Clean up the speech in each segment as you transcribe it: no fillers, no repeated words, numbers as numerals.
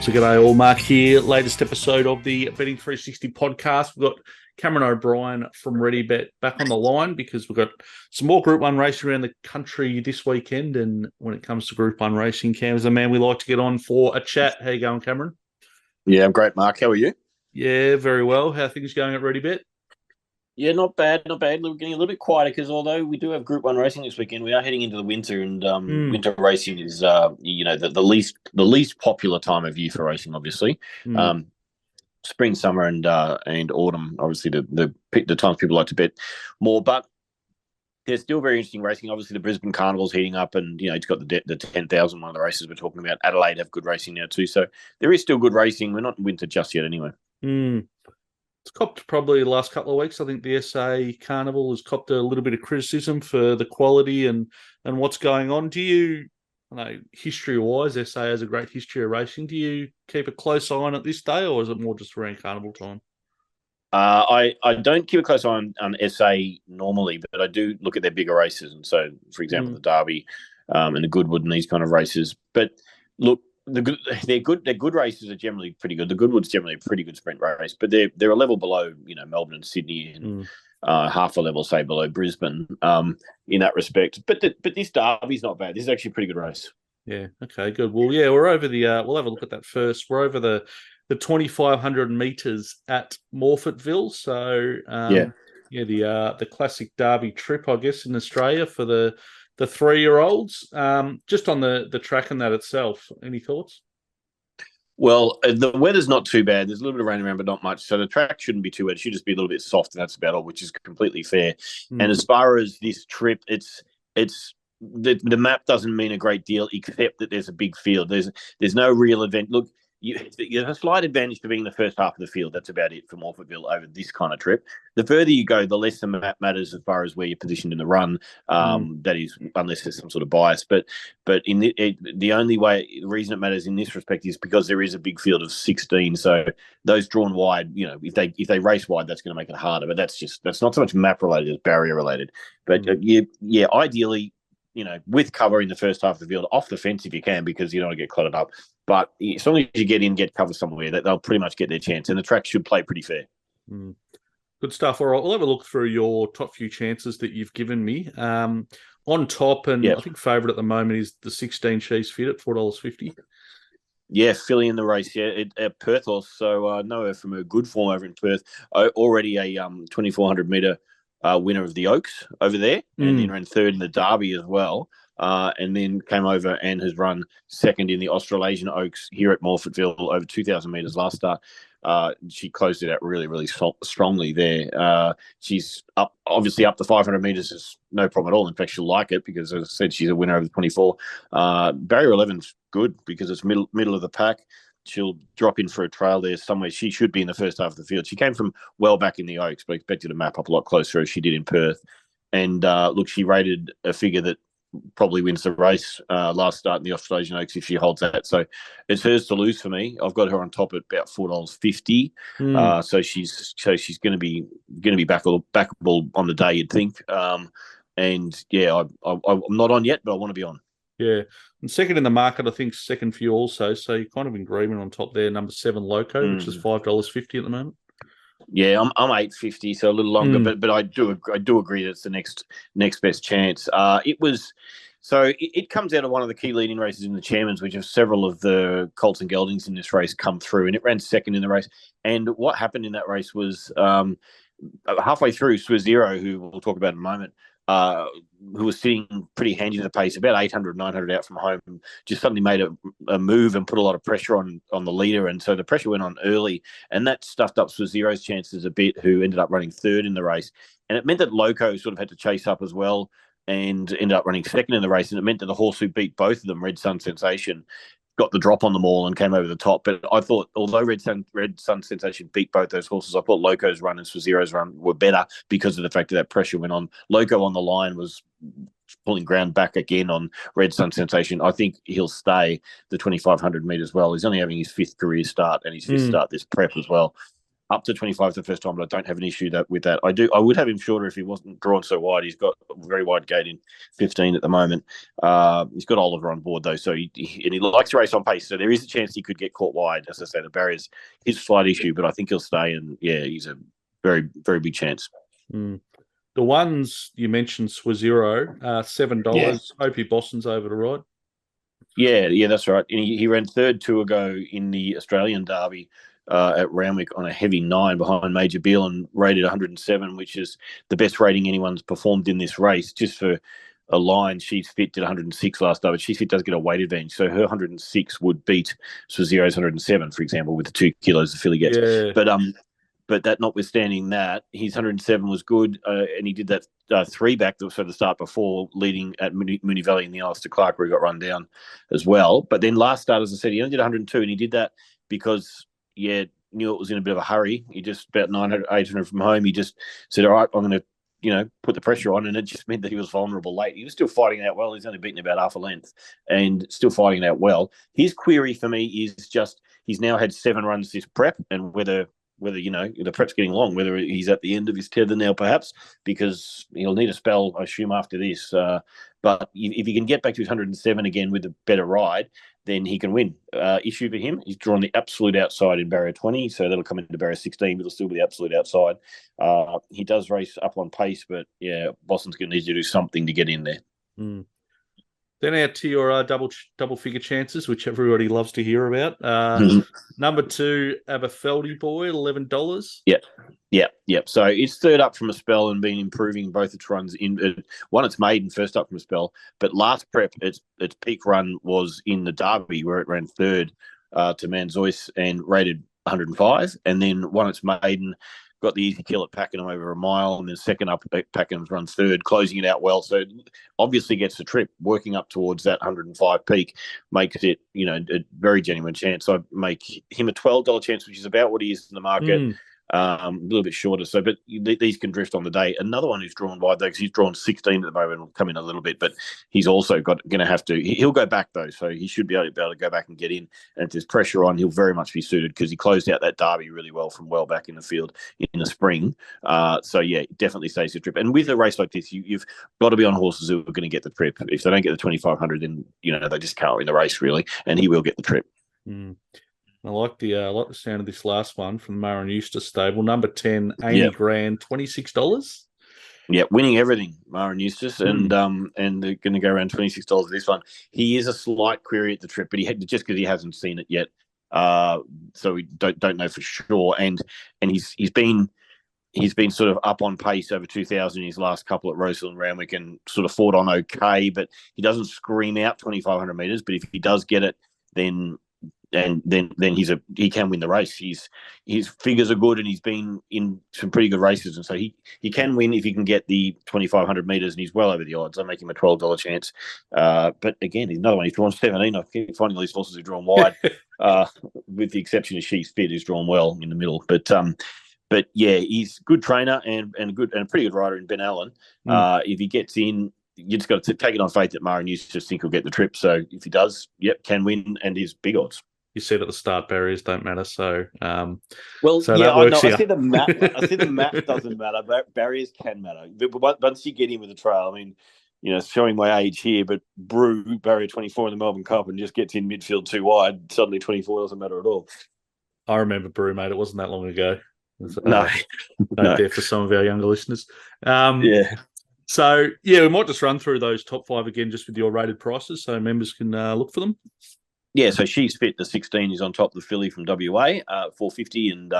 So g'day all, Mark here. Latest episode of the Betting 360 podcast. We've got Cameron O'Brien from ReadyBet back on the line because we've got some more Group 1 racing around the country this weekend. And when it comes to Group 1 racing, Cam is a man we like to get on for a chat. How you going, Cameron? Yeah, I'm great, Mark. How are you? Yeah, very well. How are things going at ReadyBet? Yeah, not bad, not bad. We're getting a little bit quieter because although we do have Group 1 racing this weekend, we are heading into the winter, and winter racing is, the least popular time of year for racing, obviously. Spring, summer, and autumn, obviously, the times people like to bet more. But there's still very interesting racing. Obviously, the Brisbane Carnival's heating up, and it's got the 10,000 one of the races we're talking about. Adelaide have good racing now too, so there is still good racing. We're not in winter just yet, anyway. It's copped probably the last couple of weeks. I think the SA Carnival has copped a little bit of criticism for the quality and what's going on. Do you, I know, history-wise, SA has a great history of racing. Do you keep a close eye on it this day, or is it more just around Carnival time? I don't keep a close eye on SA normally, but I do look at their bigger races. And so, for example, the Derby and the Goodwood and these kind of races. But look, they're good. Their good races are generally pretty good. The Goodwood's generally a pretty good sprint race, but they're a level below, Melbourne and Sydney, and half a level, say, below Brisbane in that respect. But this Derby's not bad. This is actually a pretty good race. Yeah. Okay. Good. Well, yeah, we're over the. We'll have a look at that first. We're over the 2,500 meters at Morphettville. So the classic Derby trip, I guess, in Australia for the 3-year-olds. Just on the track and that itself, any thoughts? Well, the weather's not too bad. There's a little bit of rain around, but not much. So the track shouldn't be too wet. It should just be a little bit soft, and that's about all, which is completely fair. And as far as this trip, it's the map doesn't mean a great deal, except that there's a big field. There's no real event. Look, you have a slight advantage for being the first half of the field. That's about it for Morphettville over this kind of trip. The further you go, the less the map matters as far as where you're positioned in the run. That is, unless there's some sort of bias. But in the only reason it matters in this respect is because there is a big field of 16. So those drawn wide, if they race wide, that's going to make it harder. But that's not so much map related as barrier related. But ideally, with cover in the first half of the field, off the fence if you can, because you don't want to get cluttered up. But as long as you get cover somewhere, they'll pretty much get their chance, and the track should play pretty fair. Good stuff. All right, we'll have a look through your top few chances that you've given me. On top, and I think favourite at the moment is the 16 She's Fit at $4.50. Yeah, filly in the race, at Perth also. So I know her from her good form over in Perth. Already a 2,400 metre winner of the Oaks over there, and then ran third in the Derby as well. And then came over and has run second in the Australasian Oaks here at Morphettville over 2,000 metres last start. She closed it out really, really strongly there. She's obviously up to 500 metres is no problem at all. In fact, she'll like it because, as I said, she's a winner over the 24. Barrier 11's good because it's middle of the pack. She'll drop in for a trail there somewhere. She should be in the first half of the field. She came from well back in the Oaks, but expected to map up a lot closer as she did in Perth. And look, she rated a figure that probably wins the race last start in the Australasian Oaks if she holds that. So it's hers to lose for me. I've got her on top at about $4.50. So she's going to be backable on the day, you'd think. And yeah, I'm not on yet, but I want to be on. Yeah. And second in the market, I think second for you also. So you're kind of in agreement on top there, number 7 Loco, which is $5.50 at the moment. Yeah, I'm $8.50, so a little longer, but I do agree that it's the next best chance. It comes out of one of the key leading races in the Chairman's, which have several of the Colts and Geldings in this race come through, and it ran second in the race. And what happened in that race was halfway through, Swazero, who we'll talk about in a moment, who was sitting pretty handy to the pace, about 800, 900 out from home, just suddenly made a move and put a lot of pressure on the leader. And so the pressure went on early, and that stuffed up Swazero's chances a bit, who ended up running third in the race. And it meant that Loco sort of had to chase up as well and ended up running second in the race. And it meant that the horse who beat both of them, Red Sun Sensation, got the drop on them all and came over the top. But I thought, although Red Sun Sensation beat both those horses, I thought Loco's run and Swazero's run were better because of the fact that pressure went on. Loco on the line was pulling ground back again on Red Sun Sensation. I think he'll stay the 2,500 metres well. He's only having his 5th career start and his 5th start this prep as well. up to 25 the first time, but I don't have an issue with that. I would have him shorter if he wasn't drawn so wide. He's got a very wide gate in 15 at the moment. He's got Oliver on board though, so he likes to race on pace. So there is a chance he could get caught wide. As I say, the barrier's his slight issue, but I think he'll stay. And yeah, he's a very, very big chance. The ones you mentioned, Swazero, $7. Yeah. Opie Boston's over to ride. Yeah, that's right. And he ran third 2 ago in the Australian Derby at Randwick on a heavy 9 behind Major Beale and rated 107, which is the best rating anyone's performed in this race. Just for a line, She's Fit did 106 last time, but She's Fit does get a weight advantage. So her 106 would beat Swazero's 107, for example, with the 2 kilos the filly gets. Yeah. But that notwithstanding that, his 107 was good, and he did that 3 back for the start before, leading at Moonee Valley in the Alistair Clark, where he got run down as well. But then last start, as I said, he only did 102, and he did that because, knew it was in a bit of a hurry. He just, about 900, 800 from home, he just said, all right, I'm going to, put the pressure on, and it just meant that he was vulnerable late. He was still fighting out well. He's only beaten about half a length and still fighting out well. His query for me is just he's now had 7 runs this prep, and whether the prep's getting long, whether he's at the end of his tether now, perhaps, because he'll need a spell, I assume, after this. But if he can get back to his 107 again with a better ride, then he can win. Issue for him, he's drawn the absolute outside in barrier 20, so that'll come into barrier 16, but it'll still be the absolute outside. He does race up on pace, but yeah, Boston's going to need to do something to get in there. Then out to your double figure chances, which everybody loves to hear about. Number 2, Aberfeldy Boy, $11. Yep. So it's third up from a spell and been improving both its runs. It's maiden first up from a spell, but last prep, its peak run was in the Derby where it ran third to Manzois and rated 105, and then won its maiden. Got the easy kill at Pakenham over a mile, and then second up at Pakenham's run third, closing it out well. So obviously gets the trip, working up towards that 105 peak, makes it, a very genuine chance. I make him a $12 chance, which is about what he is in the market. A little bit shorter. So, but these can drift on the day. Another one who's drawn wide though, because he's drawn 16 at the moment, will come in a little bit, but he's also going to have to. He'll go back though, so he should be able to go back and get in. And if there's pressure on, he'll very much be suited because he closed out that Derby really well from well back in the field in the spring. So yeah, definitely stays the trip. And with a race like this, you've got to be on horses who are going to get the trip. If they don't get the 2,500, then they just can't win the race really, and he will get the trip. I like the sound of this last one from the Murray and Eustace stable. Number 10, Amy Grand, $26. Yeah, winning everything, Mara and Eustace, and they're going to go around $26 this one. He is a slight query at the trip, but just because he hasn't seen it yet, so we don't know for sure. And he's been sort of up on pace over 2,000 in his last couple at Rosehill and Randwick, and sort of fought on okay, but he doesn't scream out 2,500 meters. But if he does get it, then he can win the race. His figures are good, and he's been in some pretty good races, and so he can win if he can get the 2,500 meters, and he's well over the odds. I make him a $12 chance. But again, he's another one. He's drawn 17. I keep finding these horses who've drawn wide, with the exception of She's Fit, who's drawn well in the middle. But yeah, he's a good trainer and a pretty good rider in Ben Allen. If he gets in, you just got to take it on faith that Mara and Eustace think he'll get the trip. So if he does, can win, and he's big odds. You said at the start, barriers don't matter. So, that works here. I see the map. I see the map doesn't matter. Barriers can matter. But once you get in with the trail, I mean, showing my age here, but Brew, barrier 24 in the Melbourne Cup, and just gets in midfield too wide, suddenly 24 doesn't matter at all. I remember Brew, mate. It wasn't that long ago. No. There for some of our younger listeners. So, we might just run through those top 5 again, just with your rated prices, so members can look for them. Yeah, so She's Fit, the 16 is on top of the filly from WA, 450, and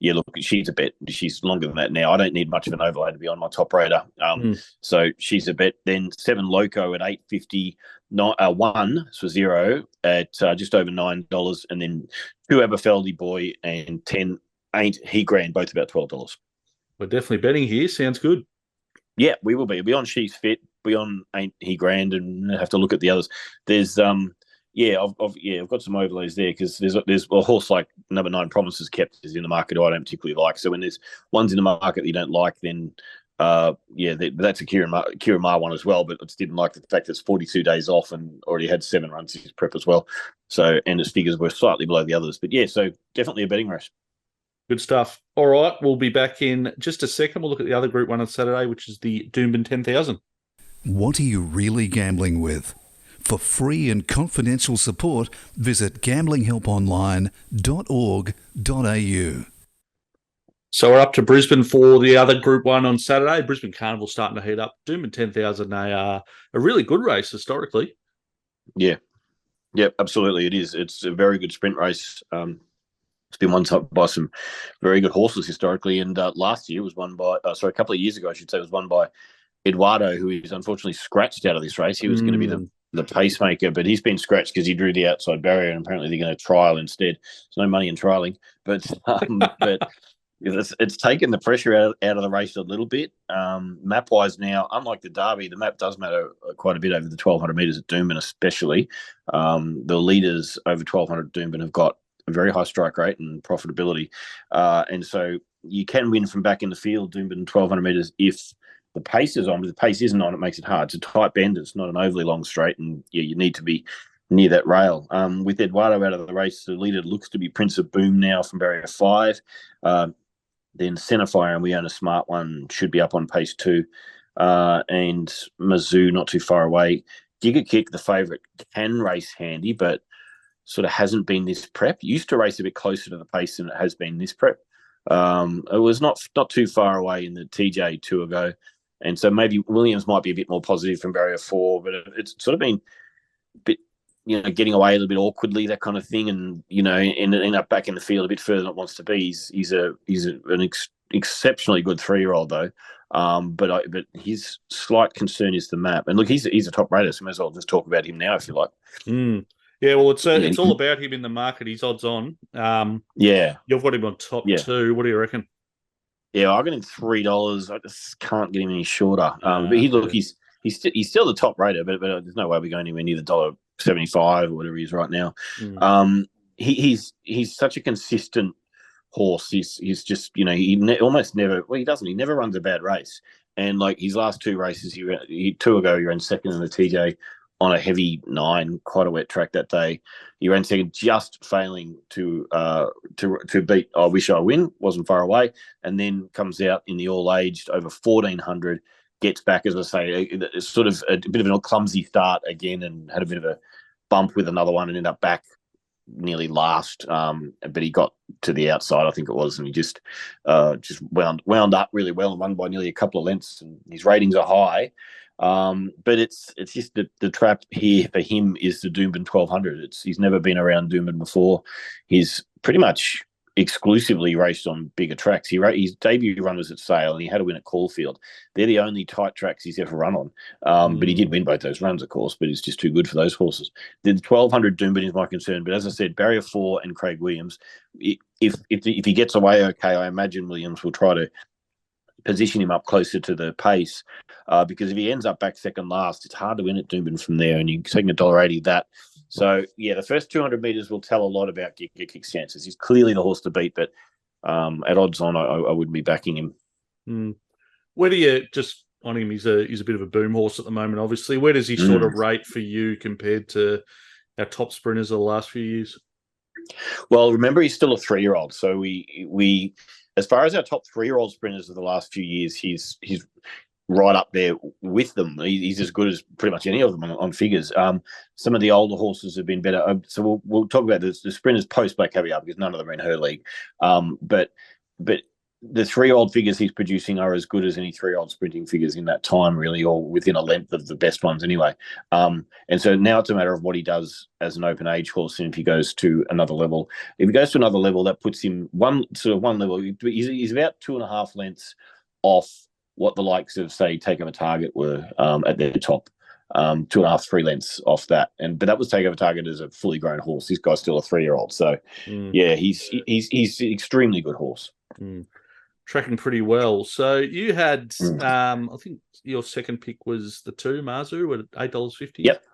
look, she's a bet. She's longer than that now. I don't need much of an overlay to be on my top rater. So she's a bet. Then 7 Loco at 850, 1 Swazero at just over $9, and then 2 Aberfeldy Boy and 10 Ain't He Grand, both about $12. We're definitely betting here. Sounds good. Yeah, we will be. We'll be on She's Fit, be on Ain't He Grand, and have to look at the others. There's I've got some overlays there because there's a horse like number 9 Promises Kept is in the market I don't particularly like. So when there's ones in the market that you don't like, then that's a Kieran Ma one as well. But I just didn't like the fact that it's 42 days off and already had 7 runs in his prep as well. So, and his figures were slightly below the others. But yeah, so definitely a betting race. Good stuff. All right, we'll be back in just a second. We'll look at the other Group 1 on Saturday, which is the Doomben 10,000. What are you really gambling with? For free and confidential support, visit gamblinghelponline.org.au. So we're up to Brisbane for the other Group 1 on Saturday. Brisbane Carnival starting to heat up. Doomben 10,000, they are a really good race historically. Yeah. Yep, absolutely. It is. It's a very good sprint race. It's been won by some very good horses historically. And last year was won by, a couple of years ago, I should say, was won by Eduardo, who is unfortunately scratched out of this race. He was going to be the pacemaker, but he's been scratched because he drew the outside barrier, and apparently they're going to trial instead. There's no money in trialing, but it's taken the pressure out of the race a little bit. Map wise now, unlike the Derby, the map does matter quite a bit over the 1,200 metres at Doomben, especially. The leaders over 1,200 Doomben have got a very high strike rate and profitability, and so you can win from back in the field Doomben 1,200 metres if the pace is on. But if the pace isn't on, it makes it hard. It's a tight bend. It's not an overly long straight, and you need to be near that rail. With Eduardo out of the race, the leader looks to be Prince of Boom now from barrier 5. Then Centerfire and We Own a Smart One should be up on pace 2. And Mizzou not too far away. Giga Kick, the favourite, can race handy, but sort of hasn't been this prep. Used to race a bit closer to the pace than it has been this prep. It was not too far away in the TJ 2 ago. And so maybe Williams might be a bit more positive from barrier 4, but it's sort of been a bit, getting away a little bit awkwardly, that kind of thing, and end up back in the field a bit further than it wants to be. He's an exceptionally good 3-year-old though, but his slight concern is the map. And look, he's a top rater, so may as well just talk about him now if you like. Yeah, well, it's all about him in the market. He's odds on. You've got him on top 2. What do you reckon? Yeah, I got him $3. I just can't get him any shorter. But he's still the top rater, but there's no way we're going anywhere near the $1.75 or whatever he is right now. He's such a consistent horse. He's just almost never. Well, he doesn't. He never runs a bad race. And like his last 2 races, he 2 ago he ran second in the TJ on a heavy 9, quite a wet track that day. He ran second, just failing to beat I Wish I Win, wasn't far away, and then comes out in the all-aged over 1,400, gets back, as I say, sort of a bit of a clumsy start again, and had a bit of a bump with another one and ended up back nearly last, but he got to the outside, I think it was, and he just wound up really well and won by nearly a couple of lengths, and his ratings are high. But it's just the trap here for him is the Doomben 1,200. He's never been around Doomben before. He's pretty much exclusively raced on bigger tracks. His debut run was at Sale, and he had a win at Caulfield. They're the only tight tracks he's ever run on. But he did win both those runs, of course, but it's just too good for those horses. The 1,200 Doomben is my concern, but as I said, barrier 4 and Craig Williams, if he gets away okay, I imagine Williams will try to position him up closer to the pace, because if he ends up back second last, it's hard to win at Doomben from there, and you're taking $1.80 that. So, yeah, the first 200 metres will tell a lot about Giga Kick's chances. He's clearly the horse to beat, but at odds on, I wouldn't be backing him. Where do you just on him? He's a bit of a boom horse at the moment, obviously. Where does he sort of rate for you compared to our top sprinters of the last few years? Well, remember, he's still a 3-year-old. So we as far as our top 3-year-old sprinters of the last few years, he's right up there with them. He's as good as pretty much any of them on figures. Some of the older horses have been better. So we'll talk about the sprinters post Black Caviar, because none of them are in her league. But the 3-year-old figures he's producing are as good as any 3-year-old sprinting figures in that time, really, or within a length of the best ones anyway. And so now it's a matter of what he does as an open age horse, and if he goes to another level. If he goes to another level, that puts him one level. He's about 2.5 lengths off what the likes of, say, Takeover Target were at their top. 2.5, 3 lengths off that, but that was Takeover Target as a fully grown horse. This guy's still a 3-year-old, so yeah, he's an extremely good horse. Tracking pretty well. So you had, I think your second pick was the 2 Mazu at $8.50. Yep.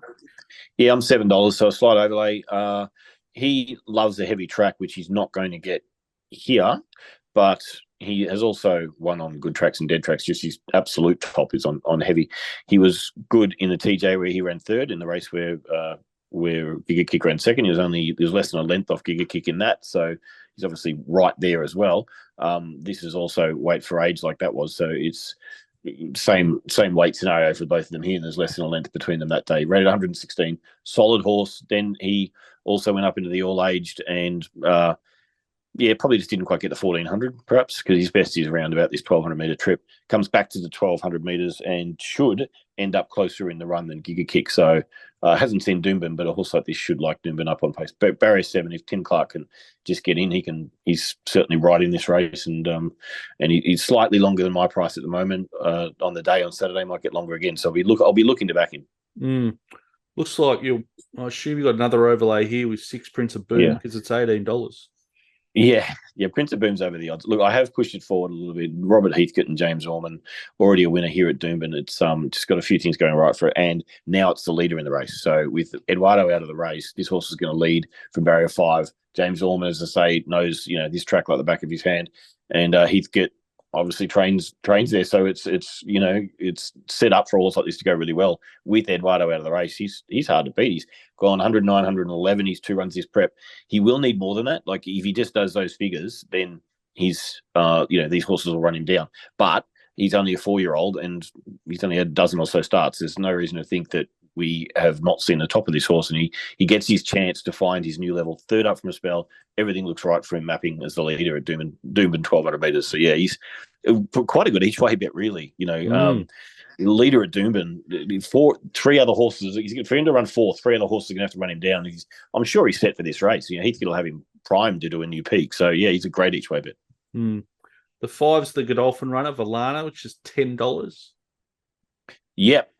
Yeah, I'm $7, so a slight overlay. He loves a heavy track, which he's not going to get here, but he has also won on good tracks and dead tracks. Just his absolute top is on heavy. He was good in the TJ where he ran 3rd in the race where where Giga Kick ran second. He was less than a length off Giga Kick in that, so he's obviously right there as well. This is also weight for age like that was, so it's same weight scenario for both of them here, and there's less than a length between them that day. Rated 116, solid horse. Then he also went up into the all-aged and probably just didn't quite get the 1400 perhaps, because his best is around about this 1200 metre trip. Comes back to the 1200 metres and should end up closer in the run than Giga Kick. So hasn't seen Doomben, but a horse like this should like Doomben up on pace. But barrier 7, if Tim Clark can just get in, he's certainly right in this race, and he's slightly longer than my price at the moment. On the day on Saturday, might get longer again. So I'll be looking to back him. Looks like I assume you got another overlay here with 6 Prince of Boom, because it's $18. Yeah, Prince of Boom's over the odds. Look, I have pushed it forward a little bit. Robert Heathcote and James Orman, already a winner here at Doomben. It's just got a few things going right for it, and now it's the leader in the race. So with Eduardo out of the race, this horse is going to lead from barrier 5. James Orman, as I say, knows this track like the back of his hand, and Heathcote obviously trains there. So it's set up for a horse like this to go really well. With Eduardo out of the race, he's hard to beat. He's gone 100, 911. He's 2 runs this prep. He will need more than that. Like if he just does those figures, then he's these horses will run him down. But he's only a 4-year-old and he's only had a dozen or so starts. There's no reason to think that we have not seen the top of this horse, and he gets his chance to find his new level. 3rd up from a spell. Everything looks right for him, mapping as the leader at Doomben 1200 metres. So yeah, he's quite a good each way bet, really. Leader at Doomben, 3 other horses. For him to run 4th, 3 other horses are going to have to run him down. I'm sure he's set for this race. Heathcote will have him primed to do a new peak. So yeah, he's a great each way bet. The 5's the Godolphin runner, Valana, which is $10. Yep.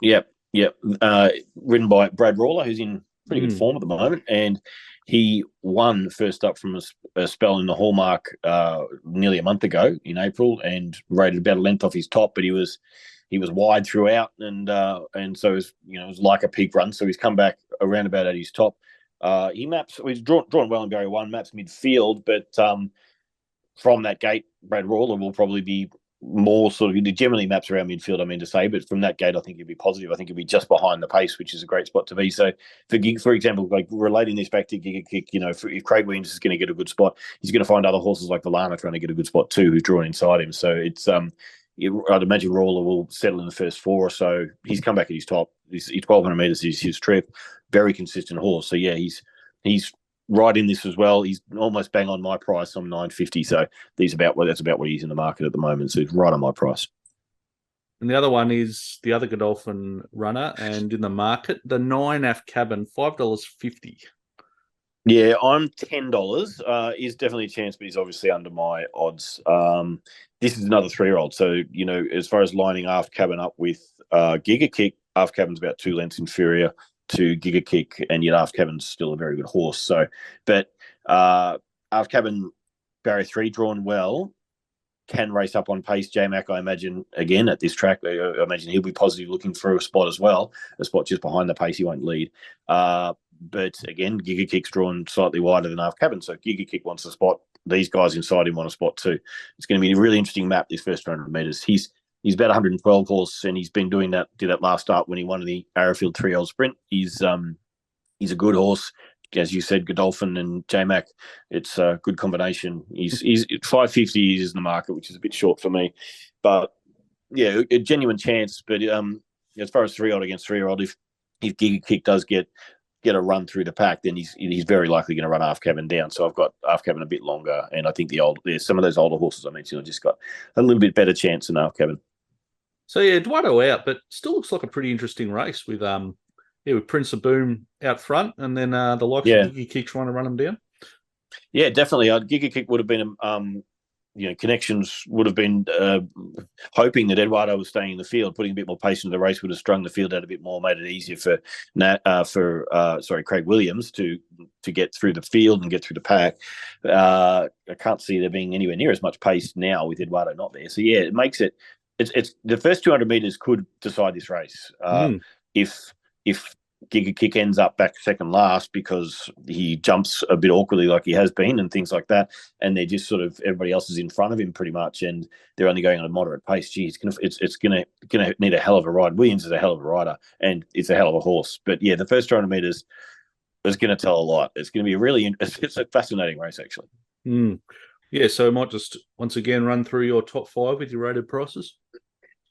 Ridden by Brad Rawler, who's in pretty good form at the moment, and he won first up from a spell in the Hallmark nearly a month ago in April, and rated about a length off his top, but he was wide throughout, and so it was like a peak run. So he's come back around about at his top. He's drawn well in barrier 1, maps midfield, but from that gate, Brad Rawler will probably be more sort of generally maps around midfield, I mean to say, but from that gate, I think he'll be positive. I think he'll be just behind the pace, which is a great spot to be. So, for example, like relating this back to Giga Kick, if Craig Williams is going to get a good spot, he's going to find other horses like Valana trying to get a good spot too, who's drawn inside him. So it's I'd imagine Rawler will settle in the first 4 or so. He's come back at his top. His 1200 metres is his trip. Very consistent horse. So yeah, he's right in this as well. He's almost bang on my price. I'm $9.50. So that's about what he's in the market at the moment. So he's right on my price. And the other one is the other Godolphin runner, and in the market, the 9F Cabin, $5.50. Yeah, I'm $10. Is definitely a chance, but he's obviously under my odds. This is another 3-year-old. So, as far as lining Aft Cabin up with Giga Kick, Aft Cabin's about 2 lengths inferior to Giga Kick, and yet Aft Cabin's still a very good horse. So, but Aft Cabin, barrier 3, drawn well, can race up on pace. J-Mac, I imagine, again, at this track, I imagine he'll be positive looking for a spot as well, a spot just behind the pace. He won't lead. But again, Giga Kick's drawn slightly wider than Aft Cabin, so Giga Kick wants a spot. These guys inside him want a spot too. It's going to be a really interesting map, this first 100 metres. He's about 112 horse, and he's been did that last start when he won the Arrowfield 3-year-old sprint. He's a good horse. As you said, Godolphin and J-Mac, it's a good combination. He's $5.50 is in the market, which is a bit short for me. But yeah, a genuine chance. But as far as 3-year-old against 3-year-old, if Giga Kick does get a run through the pack, then he's very likely going to run Aft Cabin down. So I've got Aft Cabin a bit longer, and I think there's some of those older horses I mentioned have just got a little bit better chance than Aft Cabin. So yeah, Eduardo out, but still looks like a pretty interesting race with Prince of Boom out front, and then the likes of Giga Kick trying to run him down. Yeah, definitely. Giga Kick would have been Connections would have been hoping that Eduardo was staying in the field, putting a bit more pace into the race, would have strung the field out a bit more, made it easier for Craig Williams to get through the field and get through the pack. I can't see there being anywhere near as much pace now with Eduardo not there. So yeah, it makes it. It's the first 200 meters could decide this race. If Giga Kick ends up back second last because he jumps a bit awkwardly like he has been and things like that, and they're just sort of everybody else is in front of him pretty much, and they're only going on a moderate pace. Gee, it's gonna need a hell of a ride. Williams is a hell of a rider, and it's a hell of a horse. But yeah, the first 200 meters, is going to tell a lot. It's going to be it's a fascinating race, actually. Mm. Yeah, so I might just once again run through your top 5 with your rated prices.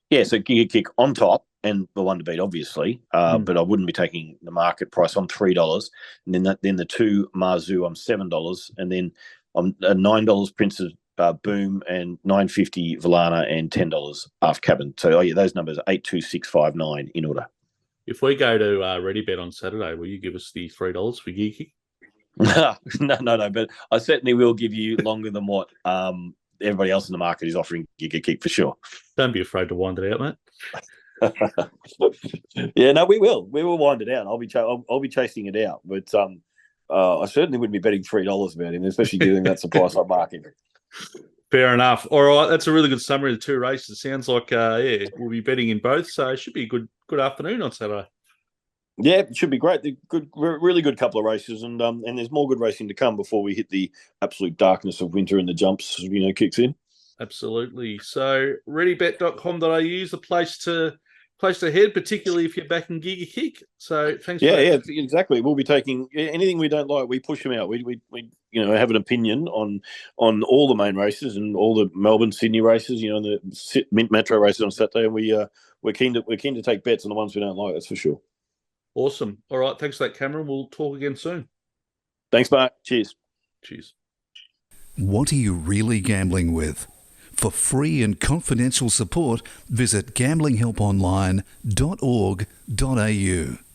Yeah, so Giga Kick on top, and the one to beat, obviously, but I wouldn't be taking the market price on $3. And then the 2 Marzu on $7, and then on $9 Princess Boom, and $9.50 Valana, and $10 Half Cabin. So those numbers are 8, 2, 6, 5, 9 in order. If we go to ReadyBet on Saturday, will you give us the $3 for Giga Kick? No, but I certainly will give you longer than what everybody else in the market is offering Giga Kick for sure. Don't be afraid to wind it out, mate. Yeah, no, we will. We will wind it out. I'll be chasing it out, but I certainly wouldn't be betting $3 about him, especially given that's the price I'm marking. Fair enough. All right, that's a really good summary of the 2 races. Sounds like we'll be betting in both, so it should be a good afternoon on Saturday. Yeah, it should be great. They're good, really good couple of races, and there's more good racing to come before we hit the absolute darkness of winter and the jumps, kicks in. Absolutely. So readybet.com.au is the place to head, particularly if you're backing Giga Kick. So thanks. Yeah, exactly. We'll be taking anything we don't like. We push them out. We have an opinion on all the main races and all the Melbourne, Sydney races. The Mint Metro races on Saturday, and we're keen to take bets on the ones we don't like. That's for sure. Awesome. All right. Thanks for that, Cameron. We'll talk again soon. Thanks, Mark. Cheers. What are you really gambling with? For free and confidential support, visit gamblinghelponline.org.au.